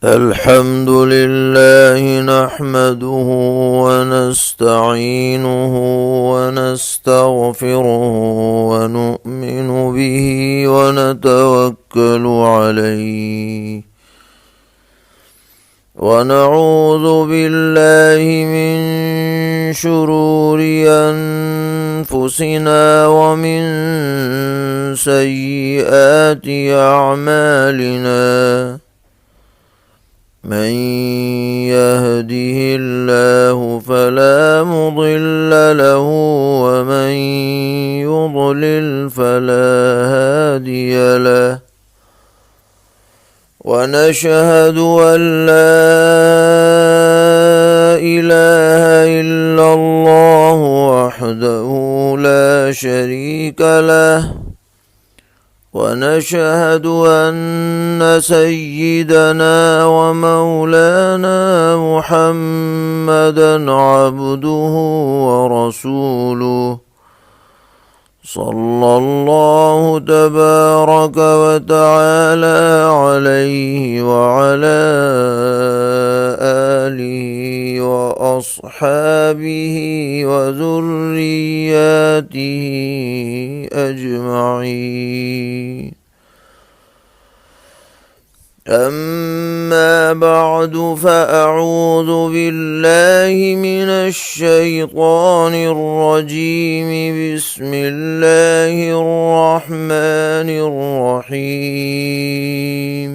الحمد لله نحمده ونستعينه ونستغفره ونؤمن به ونتوكل عليه ونعوذ بالله من شرور أنفسنا ومن سيئات أعمالنا من يهده الله فلا مضل له ومن يضلل فلا هادي له ونشهد أن لا إله إلا الله وحده لا شريك له ونشهد أن سيدنا ومولانا محمدًا عبده ورسوله صلى الله تبارك وتعالى عليه وعلى آله وأصحابه وذرياته أجمعين. أما بعد فأعوذ بالله من الشيطان الرجيم. بسم الله الرحمن الرحيم.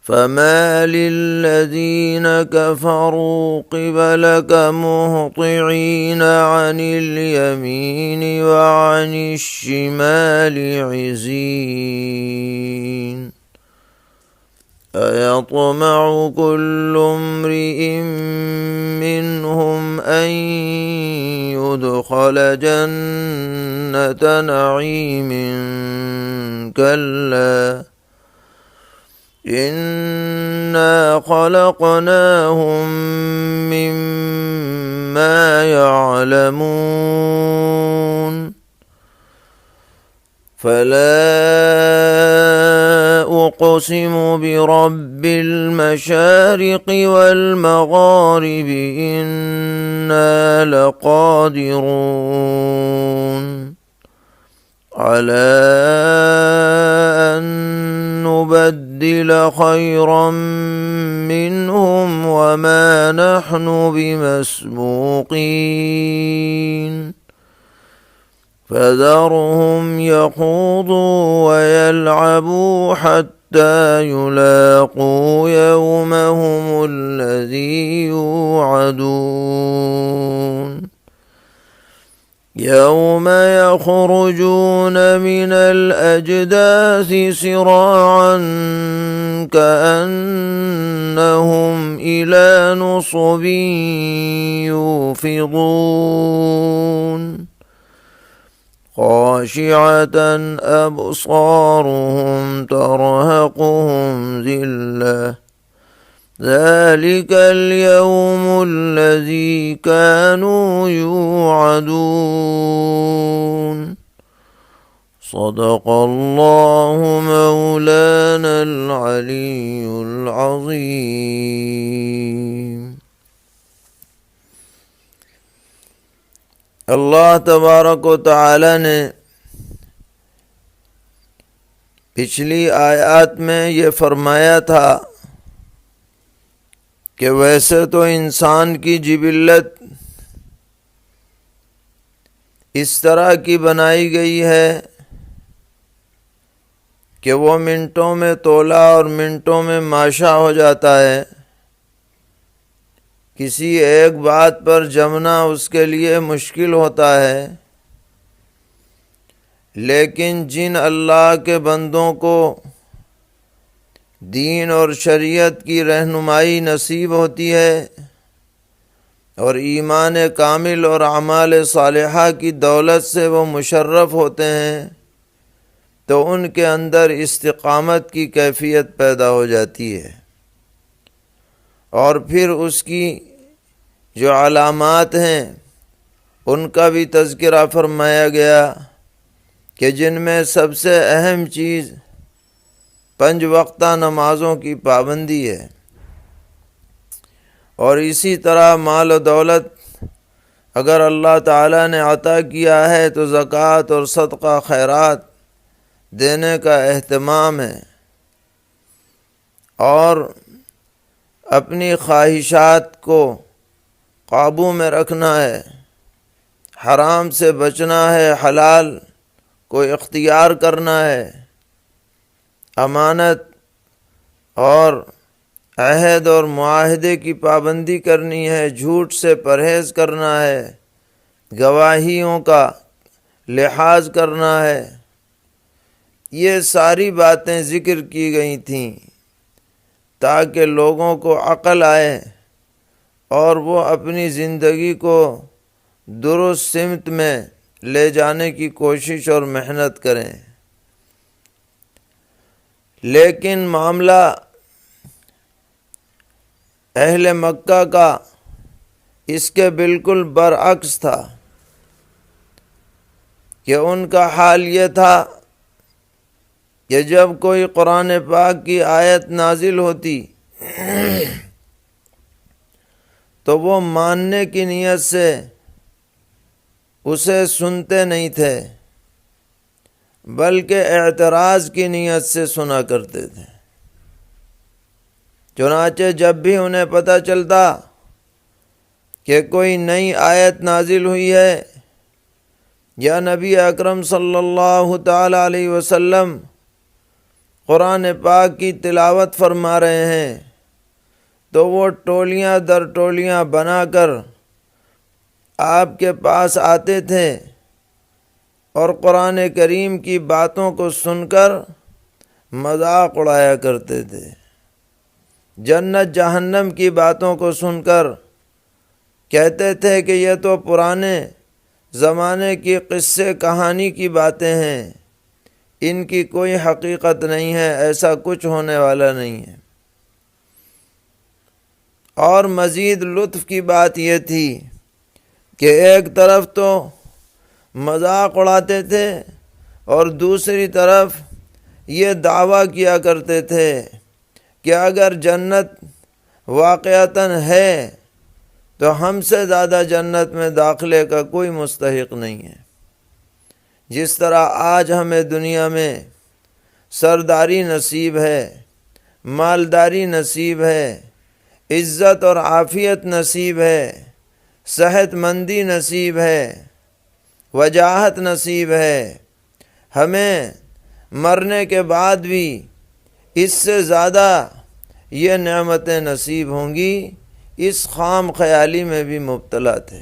فما للذين كفروا قبلك مهطعين عن اليمين وعن الشمال عزين أيطمع كل امرئ منهم أن يدخل جنة نعيم كلا إنا خلقناهم مما يعلمون فلا أقسم برب المشارق والمغارب إنا لقادرون على أن نبدل خيرا منهم وما نحن بمسبوقين فذرهم يخوضوا ويلعبوا حتى يلاقوا يومهم الذي يوعدون يوم يخرجون من الأجداث سراعا كأنهم إلى نصب يوفضون خاشعة أبصارهم ترهقهم ذلة ذلك اليوم الذي كانوا يوعدون. صدق الله مولانا العلي العظيم. اللہ تبارک و تعالی نے پچھلی آیات میں یہ فرمایا تھا کہ ویسے تو انسان کی جبلت اس طرح کی بنائی گئی ہے کہ وہ منٹوں میں تولا اور منٹوں میں ماشا ہو جاتا ہے. کسی ایک بات پر جمنا اس کے لیے مشکل ہوتا ہے، لیکن جن اللہ کے بندوں کو دین اور شریعت کی رہنمائی نصیب ہوتی ہے اور ایمان کامل اور اعمال صالحہ کی دولت سے وہ مشرف ہوتے ہیں تو ان کے اندر استقامت کی کیفیت پیدا ہو جاتی ہے، اور پھر اس کی جو علامات ہیں ان کا بھی تذکرہ فرمایا گیا کہ جن میں سب سے اہم چیز 5 وقتہ نمازوں کی پابندی ہے، اور اسی طرح مال و دولت اگر اللہ تعالیٰ نے عطا کیا ہے تو زکوٰۃ اور صدقہ خیرات دینے کا اہتمام ہے، اور اپنی خواہشات کو قابو میں رکھنا ہے، حرام سے بچنا ہے، حلال کو اختیار کرنا ہے، امانت اور عہد اور معاہدے کی پابندی کرنی ہے، جھوٹ سے پرہیز کرنا ہے، گواہیوں کا لحاظ کرنا ہے۔ یہ ساری باتیں ذکر کی گئی تھیں تاکہ لوگوں کو عقل آئے اور وہ اپنی زندگی کو درست سمت میں لے جانے کی کوشش اور محنت کریں۔ لیکن معاملہ اہل مکہ کا اس کے بالکل برعکس تھا کہ ان کا حال یہ تھا کہ جب کوئی قرآن پاک کی آیت نازل ہوتی تو وہ ماننے کی نیت سے اسے سنتے نہیں تھے، بلکہ اعتراض کی نیت سے سنا کرتے تھے۔ چنانچہ جب بھی انہیں پتہ چلتا کہ کوئی نئی آیت نازل ہوئی ہے یا نبی اکرم صلی اللہ تعالی علیہ وسلم قرآن پاک کی تلاوت فرما رہے ہیں، تو وہ ٹولیاں در ٹولیاں بنا کر آپ کے پاس آتے تھے اور قرآن کریم کی باتوں کو سن کر مذاق اڑایا کرتے تھے، جنت جہنم کی باتوں کو سن کر کہتے تھے کہ یہ تو پرانے زمانے کی قصے کہانی کی باتیں ہیں، ان کی کوئی حقیقت نہیں ہے، ایسا کچھ ہونے والا نہیں ہے۔ اور مزید لطف کی بات یہ تھی کہ ایک طرف تو مذاق اڑاتے تھے اور دوسری طرف یہ دعویٰ کیا کرتے تھے کہ اگر جنت واقعتاً ہے تو ہم سے زیادہ جنت میں داخلے کا کوئی مستحق نہیں ہے۔ جس طرح آج ہمیں دنیا میں سرداری نصیب ہے، مالداری نصیب ہے، عزت اور عافیت نصیب ہے، صحت مندی نصیب ہے، وجاہت نصیب ہے، ہمیں مرنے کے بعد بھی اس سے زیادہ یہ نعمتیں نصیب ہوں گی، اس خام خیالی میں بھی مبتلا تھے۔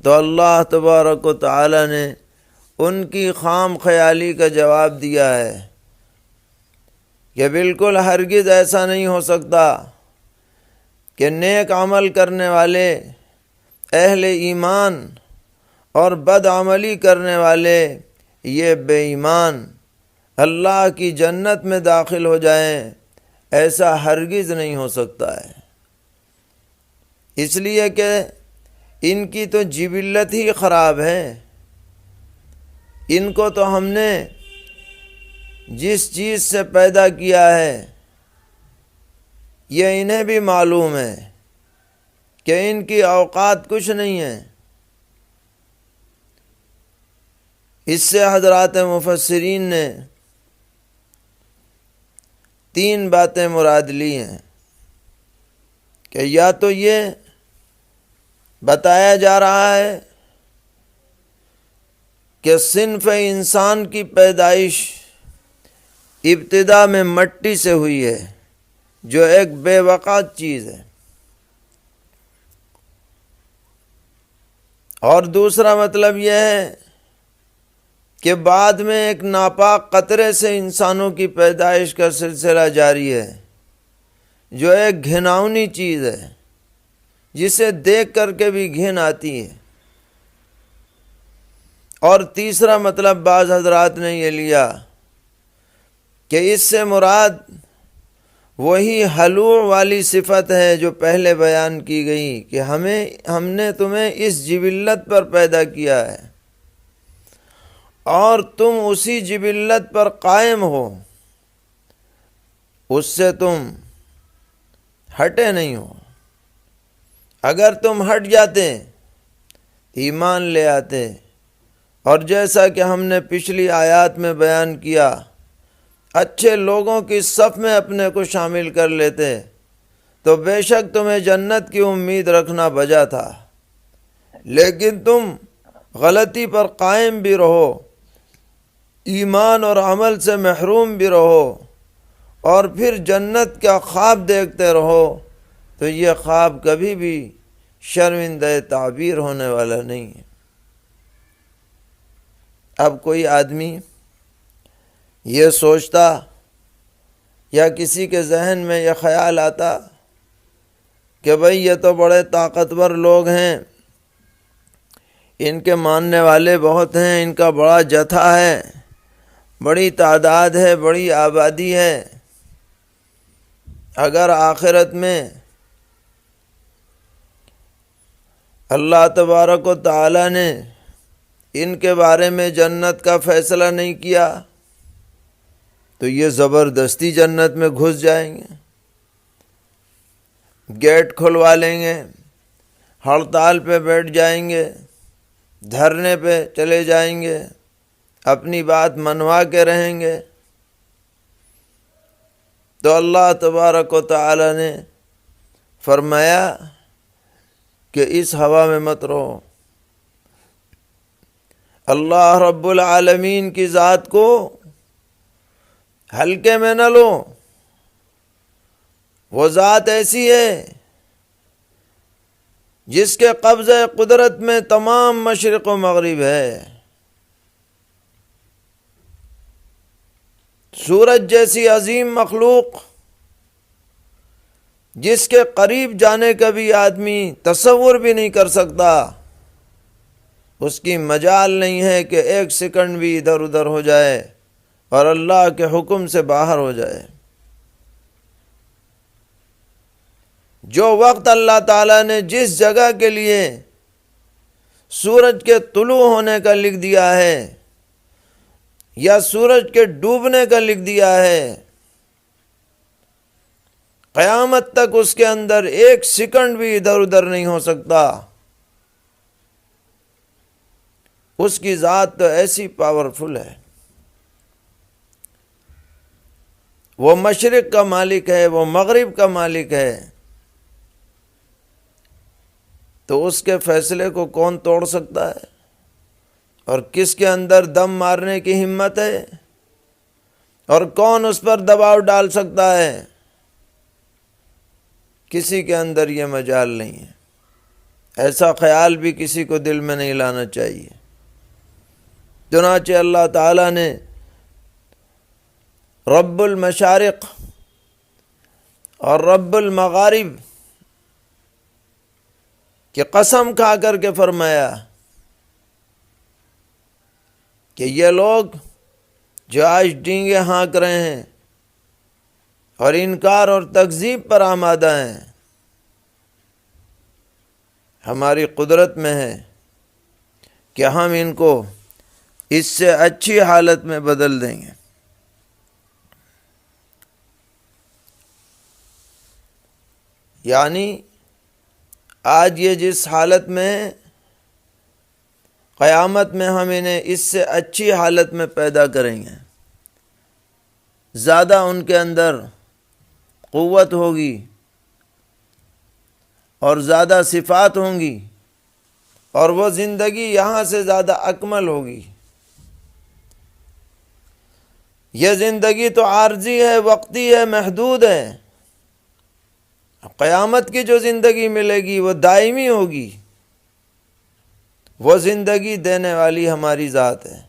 تو اللہ تبارک و تعالی نے ان کی خام خیالی کا جواب دیا ہے کہ بالکل ہرگز ایسا نہیں ہو سکتا کہ نیک عمل کرنے والے اہل ایمان اور بد عملی کرنے والے یہ بے ایمان اللہ کی جنت میں داخل ہو جائیں، ایسا ہرگز نہیں ہو سکتا ہے، اس لیے کہ ان کی تو جبلت ہی خراب ہے۔ ان کو تو ہم نے جس چیز سے پیدا کیا ہے یہ انہیں بھی معلوم ہے کہ ان کی اوقات کچھ نہیں ہے۔ اس سے حضرات مفسرین نے 3 باتیں مراد لی ہیں کہ یا تو یہ بتایا جا رہا ہے کہ صنف انسان کی پیدائش ابتدا میں مٹی سے ہوئی ہے، جو ایک بے وقعت چیز ہے، اور دوسرا مطلب یہ ہے کہ بعد میں ایک ناپاک قطرے سے انسانوں کی پیدائش کا سلسلہ جاری ہے، جو ایک گھناؤنی چیز ہے، جسے دیکھ کر کے بھی گھن آتی ہے۔ اور تیسرا مطلب بعض حضرات نے یہ لیا کہ اس سے مراد وہی حلوع والی صفت ہے جو پہلے بیان کی گئی کہ ہم نے تمہیں اس جبلت پر پیدا کیا ہے اور تم اسی جبلت پر قائم ہو، اس سے تم ہٹے نہیں ہو۔ اگر تم ہٹ جاتے، ایمان لے آتے، اور جیسا کہ ہم نے پچھلی آیات میں بیان کیا، اچھے لوگوں کی صف میں اپنے کو شامل کر لیتے، تو بے شک تمہیں جنت کی امید رکھنا بجا تھا۔ لیکن تم غلطی پر قائم بھی رہو، ایمان اور عمل سے محروم بھی رہو، اور پھر جنت کا خواب دیکھتے رہو، تو یہ خواب کبھی بھی شرمندہ تعبیر ہونے والا نہیں ہے۔ اب کوئی آدمی یہ سوچتا یا کسی کے ذہن میں یہ خیال آتا کہ بھئی یہ تو بڑے طاقتور لوگ ہیں، ان کے ماننے والے بہت ہیں، ان کا بڑا جتھا ہے، بڑی تعداد ہے، بڑی آبادی ہے، اگر آخرت میں اللہ تبارک و تعالی نے ان کے بارے میں جنت کا فیصلہ نہیں کیا تو یہ زبردستی جنت میں گھس جائیں گے، گیٹ کھلوا لیں گے، ہڑتال پہ بیٹھ جائیں گے، دھرنے پہ چلے جائیں گے، اپنی بات منوا کے رہیں گے۔ تو اللہ تبارک و تعالی نے فرمایا کہ اس ہوا میں مت رہو، اللہ رب العالمین کی ذات کو ہلکے میں نہ لو، وہ ذات ایسی ہے جس کے قبضہ قدرت میں تمام مشرق و مغرب ہے۔ سورج جیسی عظیم مخلوق جس کے قریب جانے کا بھی آدمی تصور بھی نہیں کر سکتا، اس کی مجال نہیں ہے کہ ایک سیکنڈ بھی ادھر ادھر ہو جائے اور اللہ کے حکم سے باہر ہو جائے۔ جو وقت اللہ تعالیٰ نے جس جگہ کے لیے سورج کے طلوع ہونے کا لکھ دیا ہے یا سورج کے ڈوبنے کا لکھ دیا ہے، قیامت تک اس کے اندر ایک سیکنڈ بھی ادھر ادھر نہیں ہو سکتا۔ اس کی ذات تو ایسی پاورفل ہے، وہ مشرق کا مالک ہے، وہ مغرب کا مالک ہے، تو اس کے فیصلے کو کون توڑ سکتا ہے؟ اور کس کے اندر دم مارنے کی ہمت ہے؟ اور کون اس پر دباؤ ڈال سکتا ہے؟ کسی کے اندر یہ مجال نہیں ہے، ایسا خیال بھی کسی کو دل میں نہیں لانا چاہیے۔ چنانچہ اللہ تعالیٰ نے رب المشارق اور رب المغارب کی قسم کھا کر کے فرمایا کہ یہ لوگ جو آج ڈینگے ہانک رہے ہیں اور انکار اور تکذیب پر آمادہ ہیں، ہماری قدرت میں ہے کہ ہم ان کو اس سے اچھی حالت میں بدل دیں گے۔ یعنی آج یہ جس حالت میں ہیں، قیامت میں ہم انہیں اس سے اچھی حالت میں پیدا کریں گے، زیادہ ان کے اندر قوت ہوگی اور زیادہ صفات ہوں گی، اور وہ زندگی یہاں سے زیادہ اکمل ہوگی۔ یہ زندگی تو عارضی ہے، وقتی ہے، محدود ہے۔ قیامت کی جو زندگی ملے گی وہ دائمی ہوگی، وہ زندگی دینے والی ہماری ذات ہے۔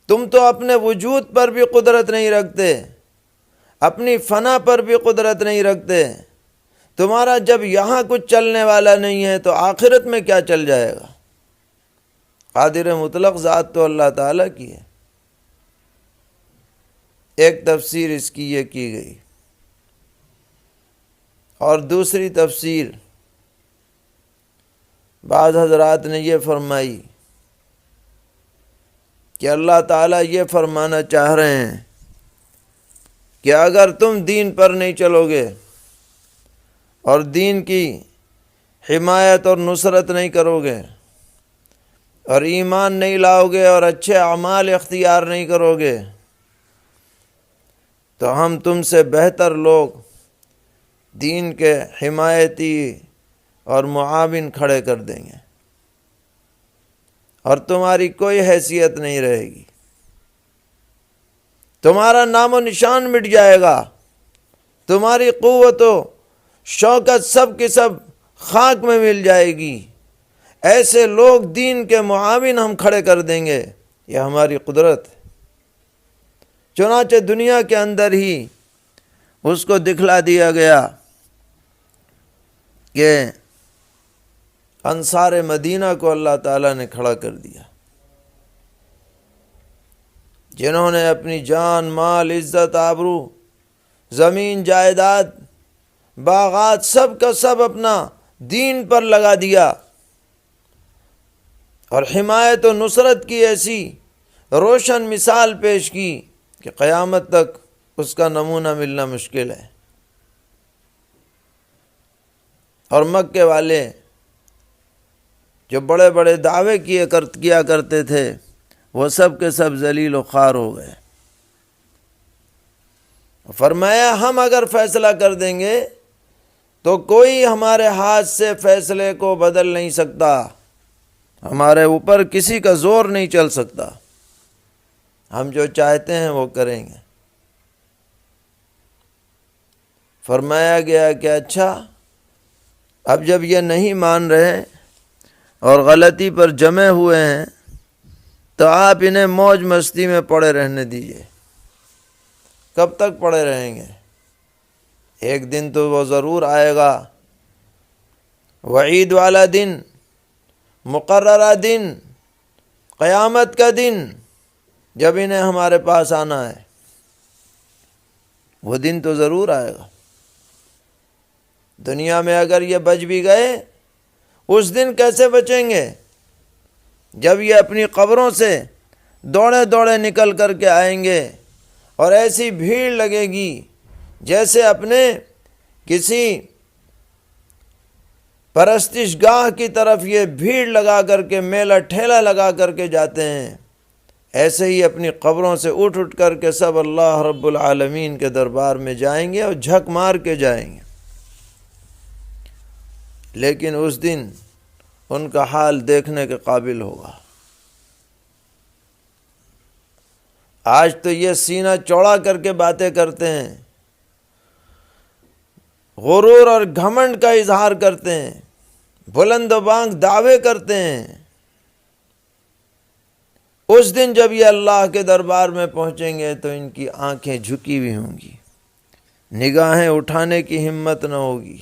تم تو اپنے وجود پر بھی قدرت نہیں رکھتے، اپنی فنا پر بھی قدرت نہیں رکھتے۔ تمہارا جب یہاں کچھ چلنے والا نہیں ہے تو آخرت میں کیا چل جائے گا؟ قادر مطلق ذات تو اللہ تعالیٰ کی ہے۔ ایک تفسیر اس کی یہ کی گئی، اور دوسری تفسیر بعض حضرات نے یہ فرمائی کہ اللہ تعالیٰ یہ فرمانا چاہ رہے ہیں کہ اگر تم دین پر نہیں چلو گے اور دین کی حمایت اور نصرت نہیں کرو گے اور ایمان نہیں لاؤ گے اور اچھے اعمال اختیار نہیں کرو گے تو ہم تم سے بہتر لوگ دین کے حمایتی اور معاون کھڑے کر دیں گے اور تمہاری کوئی حیثیت نہیں رہے گی، تمہارا نام و نشان مٹ جائے گا، تمہاری قوت و شوکت سب کی سب خاک میں مل جائے گی۔ ایسے لوگ دین کے معاون ہم کھڑے کر دیں گے، یہ ہماری قدرت ہے۔ چنانچہ دنیا کے اندر ہی اس کو دکھلا دیا گیا کہ انصار مدینہ کو اللہ تعالیٰ نے کھڑا کر دیا، جنہوں نے اپنی جان، مال، عزت، آبرو، زمین، جائیداد، باغات سب کا سب اپنا دین پر لگا دیا اور حمایت و نصرت کی ایسی روشن مثال پیش کی کہ قیامت تک اس کا نمونہ ملنا مشکل ہے۔ اور مکے والے جو بڑے بڑے دعوے کیا کرتے تھے وہ سب کے سب ذلیل و خوار ہو گئے۔ فرمایا ہم اگر فیصلہ کر دیں گے تو کوئی ہمارے ہاتھ سے فیصلے کو بدل نہیں سکتا، ہمارے اوپر کسی کا زور نہیں چل سکتا، ہم جو چاہتے ہیں وہ کریں گے۔ فرمایا گیا کہ اچھا، اب جب یہ نہیں مان رہے اور غلطی پر جمے ہوئے ہیں تو آپ انہیں موج مستی میں پڑے رہنے دیجیے۔ کب تک پڑے رہیں گے؟ ایک دن تو وہ ضرور آئے گا، وعید والا دن، مقررہ دن، قیامت کا دن، جب انہیں ہمارے پاس آنا ہے۔ وہ دن تو ضرور آئے گا۔ دنیا میں اگر یہ بچ بھی گئے، اس دن کیسے بچیں گے جب یہ اپنی قبروں سے دوڑے دوڑے نکل کر کے آئیں گے اور ایسی بھیڑ لگے گی جیسے اپنے کسی پرستش گاہ کی طرف یہ بھیڑ لگا کر کے میلہ ٹھیلا لگا کر کے جاتے ہیں، ایسے ہی اپنی قبروں سے اٹھ اٹھ کر کے سب اللہ رب العالمین کے دربار میں جائیں گے اور جھک مار کے جائیں گے۔ لیکن اس دن ان کا حال دیکھنے کے قابل ہوگا۔ آج تو یہ سینہ چوڑا کر کے باتیں کرتے ہیں، غرور اور گھمنڈ کا اظہار کرتے ہیں، بلند و بانگ دعوے کرتے ہیں۔ اس دن جب یہ اللہ کے دربار میں پہنچیں گے تو ان کی آنکھیں جھکی ہوئی ہوں گی، نگاہیں اٹھانے کی ہمت نہ ہوگی،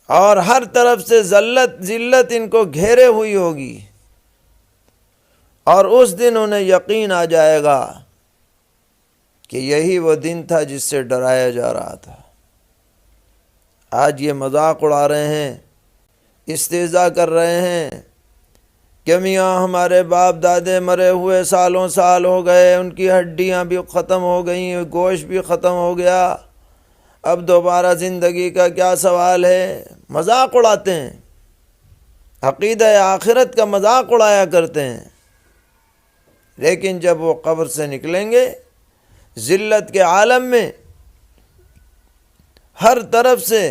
اور ہر طرف سے ذلت ان کو گھیرے ہوئی ہوگی، اور اس دن انہیں یقین آ جائے گا کہ یہی وہ دن تھا جس سے ڈرایا جا رہا تھا۔ آج یہ مذاق اڑا رہے ہیں، استہزاء کر رہے ہیں کہ میاں ہمارے باپ دادے مرے ہوئے سالوں سال ہو گئے، ان کی ہڈیاں بھی ختم ہو گئیں، گوشت بھی ختم ہو گیا، اب دوبارہ زندگی کا کیا سوال ہے۔ مذاق اڑاتے ہیں، عقیدہ آخرت کا مذاق اڑایا کرتے ہیں۔ لیکن جب وہ قبر سے نکلیں گے، ذلت کے عالم میں ہر طرف سے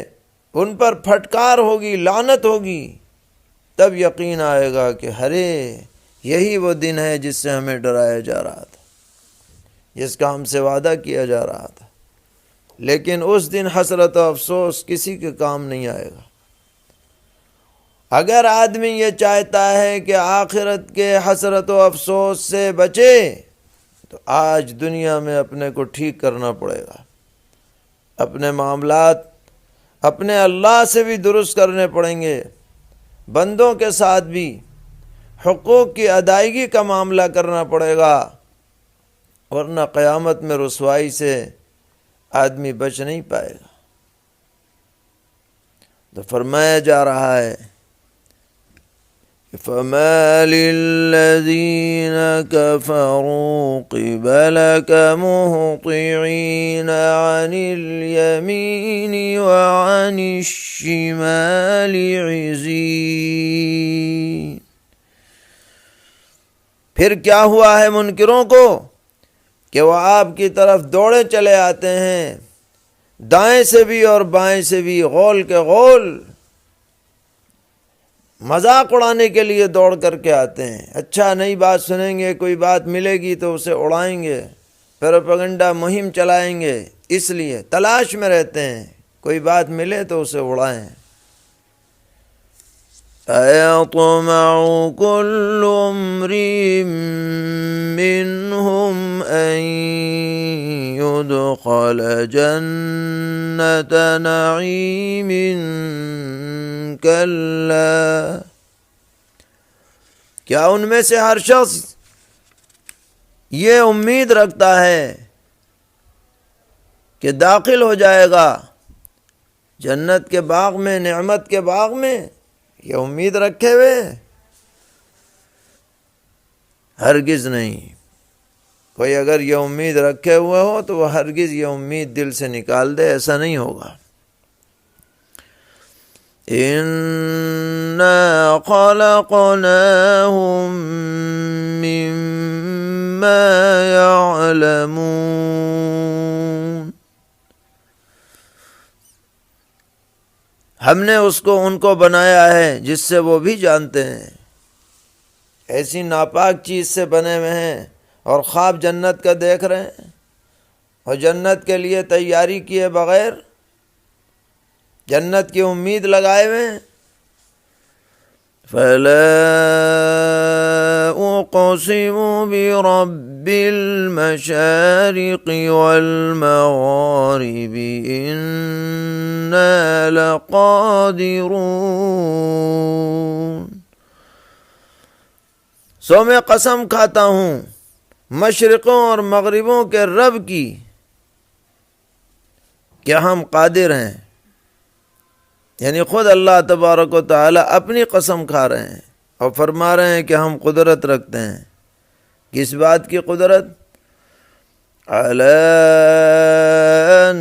ان پر پھٹکار ہوگی، لعنت ہوگی، تب یقین آئے گا کہ ہرے یہی وہ دن ہے جس سے ہمیں ڈرایا جا رہا تھا، جس کا ہم سے وعدہ کیا جا رہا تھا۔ لیکن اس دن حسرت و افسوس کسی کے کام نہیں آئے گا۔ اگر آدمی یہ چاہتا ہے کہ آخرت کے حسرت و افسوس سے بچے تو آج دنیا میں اپنے کو ٹھیک کرنا پڑے گا، اپنے معاملات اپنے اللہ سے بھی درست کرنے پڑیں گے، بندوں کے ساتھ بھی حقوق کی ادائیگی کا معاملہ کرنا پڑے گا، ورنہ قیامت میں رسوائی سے آدمی بچ نہیں پائے گا۔ تو فرمایا جا رہا ہے فَمَالِ الَّذِينَ كَفَرُوا قِبَلَكَ مُهْطِعِينَ عَنِ الْيَمِينِ وَعَنِ الشِّمَالِ عِزِينَ۔ پھر کیا ہوا ہے منکروں کو کہ وہ آپ کی طرف دوڑے چلے آتے ہیں، دائیں سے بھی اور بائیں سے بھی، غول کے غول، مذاق اڑانے کے لیے دوڑ کر کے آتے ہیں۔ اچھا نئی بات سنیں گے، کوئی بات ملے گی تو اسے اڑائیں گے، پروپیگنڈا مہم چلائیں گے، اس لیے تلاش میں رہتے ہیں، کوئی بات ملے تو اسے اڑائیں۔ أَيَطْمَعُ كُلُّ امْرِئٍ مِّنْهُمْ أَن يُدْخَلَ جَنَّةَ نَعِيمٍ كَلَّا، کیا ان میں سے ہر شخص یہ امید رکھتا ہے کہ داخل ہو جائے گا جنت کے باغ میں، نعمت کے باغ میں؟ یہ امید رکھے ہوئے؟ ہرگز نہیں۔ کوئی اگر یہ امید رکھے ہوئے ہو تو وہ ہرگز یہ امید دل سے نکال دے، ایسا نہیں ہوگا۔ اِنَّا خَلَقْنَاهُم مِّمَّا يَعْلَمُونَ، ہم نے ان کو بنایا ہے جس سے وہ بھی جانتے ہیں۔ ایسی ناپاک چیز سے بنے ہوئے ہیں اور خواب جنت کا دیکھ رہے ہیں اور جنت کے لیے تیاری کیے بغیر جنت کی امید لگائے ہوئے ہیں۔ فَلَا أُقْسِمُ بِرَبِّ الْمَشَارِقِ وَالْمَغَارِبِ إِنَّا لَقَادِرُونَ، سو میں قسم کھاتا ہوں مشرقوں اور مغربوں کے رب کی کہ ہم قادر ہیں، یعنی خود اللہ تبارک و تعالی اپنی قسم کھا رہے ہیں اور فرما رہے ہیں کہ ہم قدرت رکھتے ہیں۔ کس بات کی قدرت؟ عَلَىٰ أَن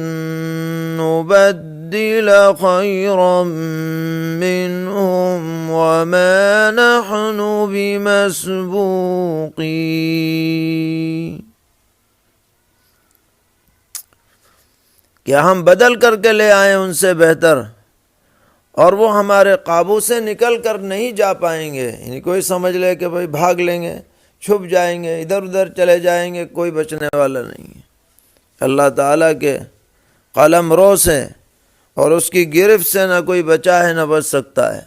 نُبَدِّلَ خَيْرًا مِّنْهُمْ وَمَا نَحْنُ بِمَسْبُوقِينَ، کہ ہم بدل کر کے لے آئیں ان سے بہتر، اور وہ ہمارے قابو سے نکل کر نہیں جا پائیں گے۔ یعنی کوئی سمجھ لے کہ بھائی بھاگ لیں گے، چھپ جائیں گے، ادھر ادھر چلے جائیں گے، کوئی بچنے والا نہیں ہے۔ اللہ تعالیٰ کے قلم رو سے اور اس کی گرفت سے نہ کوئی بچا ہے نہ بچ سکتا ہے۔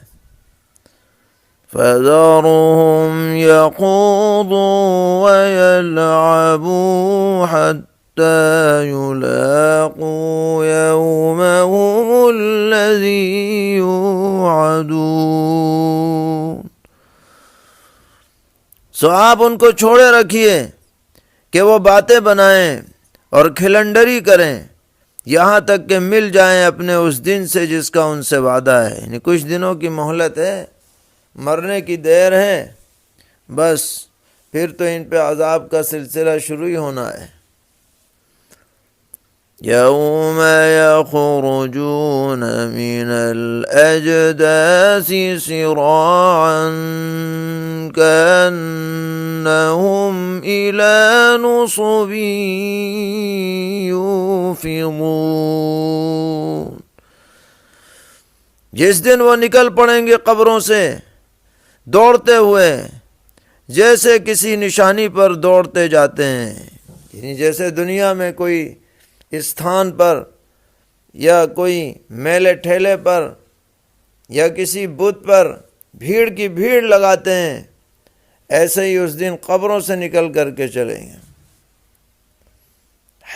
فَذَرُهُمْ يَخُوضُوا وَيَلْعَبُوا حَتَّى يُلَاقُوا يَوْمَهُمُ الَّذِي يُوعَدُونَ، سو آپ ان کو چھوڑے رکھیے کہ وہ باتیں بنائیں اور کھلنڈری کریں یہاں تک کہ مل جائیں اپنے اس دن سے جس کا ان سے وعدہ ہے۔ یعنی کچھ دنوں کی مہلت ہے، مرنے کی دیر ہے، بس پھر تو ان پہ عذاب کا سلسلہ شروع ہی ہونا ہے۔ يَوْمَ يَخْرُجُونَ مِنَ الْأَجْدَاثِ سِرَاعًا كَأَنَّهُمْ إِلَى نُصُبٍ يُوفِضُونَ، جس دن وہ نکل پڑیں گے قبروں سے دوڑتے ہوئے، جیسے کسی نشانی پر دوڑتے جاتے ہیں۔ یعنی جیسے دنیا میں کوئی استھان پر یا کوئی میلے ٹھیلے پر یا کسی بت پر بھیڑ کی بھیڑ لگاتے ہیں، ایسے ہی اس دن قبروں سے نکل کر کے چلیں گے،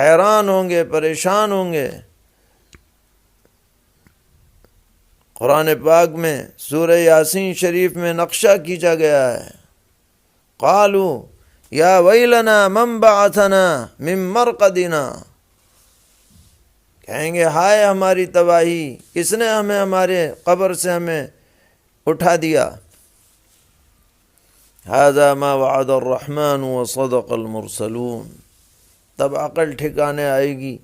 حیران ہوں گے، پریشان ہوں گے۔ قرآن پاک میں سورہ یاسین شریف میں نقشہ کھینچا گیا ہے۔ قالوا یا ویلنا من بعثنا من مرقدنا، کہیں گے ہائے ہماری تباہی، کس نے ہمیں ہمارے قبر سے ہمیں اٹھا دیا۔ ھذا ما وعد الرحمن وصدق المرسلون۔ تب عقل ٹھکانے آئے گی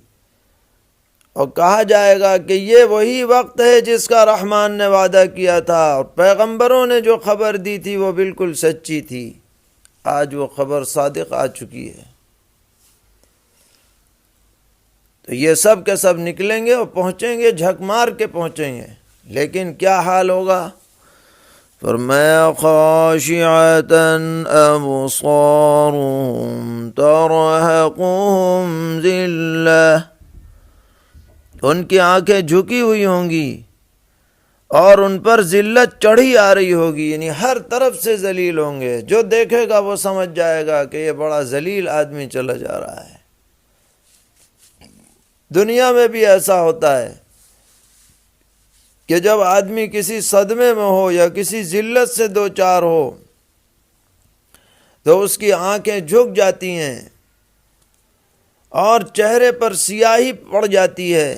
اور کہا جائے گا کہ یہ وہی وقت ہے جس کا رحمان نے وعدہ کیا تھا، اور پیغمبروں نے جو خبر دی تھی وہ بالکل سچی تھی۔ آج وہ خبر صادق آ چکی ہے۔ تو یہ سب کے سب نکلیں گے اور پہنچیں گے، جھک مار کے پہنچیں گے، لیکن کیا حال ہوگا؟ فرمایا خاشعۃ ابصارهم ترہقهم ذلہ، ان کی آنکھیں جھکی ہوئی ہوں گی اور ان پر ذلت چڑھی آ رہی ہوگی، یعنی ہر طرف سے ذلیل ہوں گے۔ جو دیکھے گا وہ سمجھ جائے گا کہ یہ بڑا ذلیل آدمی چلا جا رہا ہے۔ دنیا میں بھی ایسا ہوتا ہے کہ جب آدمی کسی صدمے میں ہو یا کسی ذلت سے دوچار ہو تو اس کی آنکھیں جھک جاتی ہیں اور چہرے پر سیاہی پڑ جاتی ہے،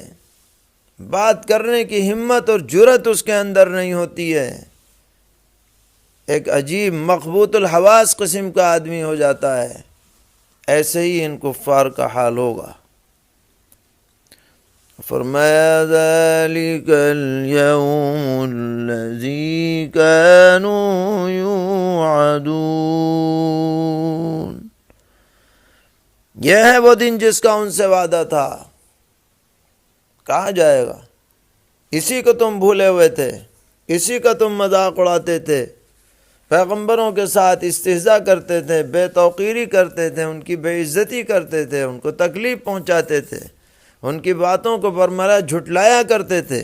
بات کرنے کی ہمت اور جرأت اس کے اندر نہیں ہوتی ہے، ایک عجیب مخبوط الحواس قسم کا آدمی ہو جاتا ہے۔ ایسے ہی ان کفار کا حال ہوگا۔ فرمایا ذالک الیوم الذی کانوا یوعدون، یہ ہے وہ دن جس کا ان سے وعدہ تھا۔ کہا جائے گا اسی کو تم بھولے ہوئے تھے، اسی کا تم مذاق اڑاتے تھے، پیغمبروں کے ساتھ استہزاء کرتے تھے، بے توقیری کرتے تھے، ان کی بے عزتی کرتے تھے، ان کو تکلیف پہنچاتے تھے، ان کی باتوں کو برملا جھٹلایا کرتے تھے۔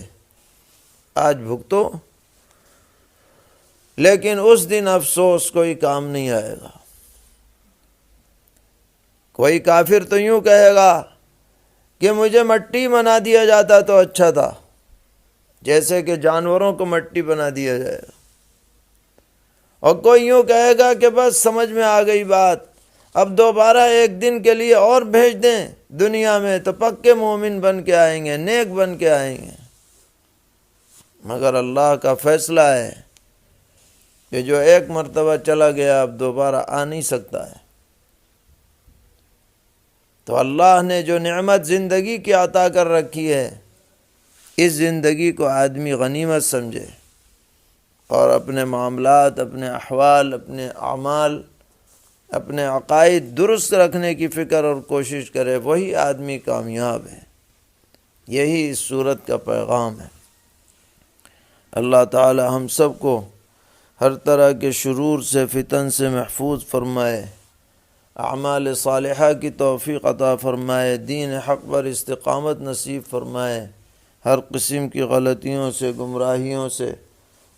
آج بھگتو، لیکن اس دن افسوس کوئی کام نہیں آئے گا۔ کوئی کافر تو یوں کہے گا کہ مجھے مٹی بنا دیا جاتا تو اچھا تھا، جیسے کہ جانوروں کو مٹی بنا دیا جائے گا۔ اور کوئی یوں کہے گا کہ بس سمجھ میں آ گئی بات، اب دوبارہ ایک دن کے لیے اور بھیج دیں دنیا میں تو پکے مومن بن کے آئیں گے، نیک بن کے آئیں گے۔ مگر اللہ کا فیصلہ ہے کہ جو ایک مرتبہ چلا گیا اب دوبارہ آ نہیں سکتا ہے۔ تو اللہ نے جو نعمت زندگی کی عطا کر رکھی ہے، اس زندگی کو آدمی غنیمت سمجھے اور اپنے معاملات، اپنے احوال، اپنے اعمال، اپنے عقائد درست رکھنے کی فکر اور کوشش کرے، وہی آدمی کامیاب ہے۔ یہی اس صورت کا پیغام ہے۔ اللہ تعالی ہم سب کو ہر طرح کے شرور سے، فتن سے محفوظ فرمائے، اعمال صالحہ کی توفیق عطا فرمائے، دین حق پر استقامت نصیب فرمائے، ہر قسم کی غلطیوں سے، گمراہیوں سے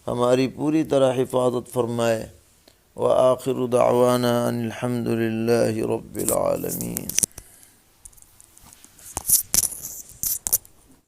ہماری پوری طرح حفاظت فرمائے۔ وآخر دعوانا ان الحمد للہ رب العالمین۔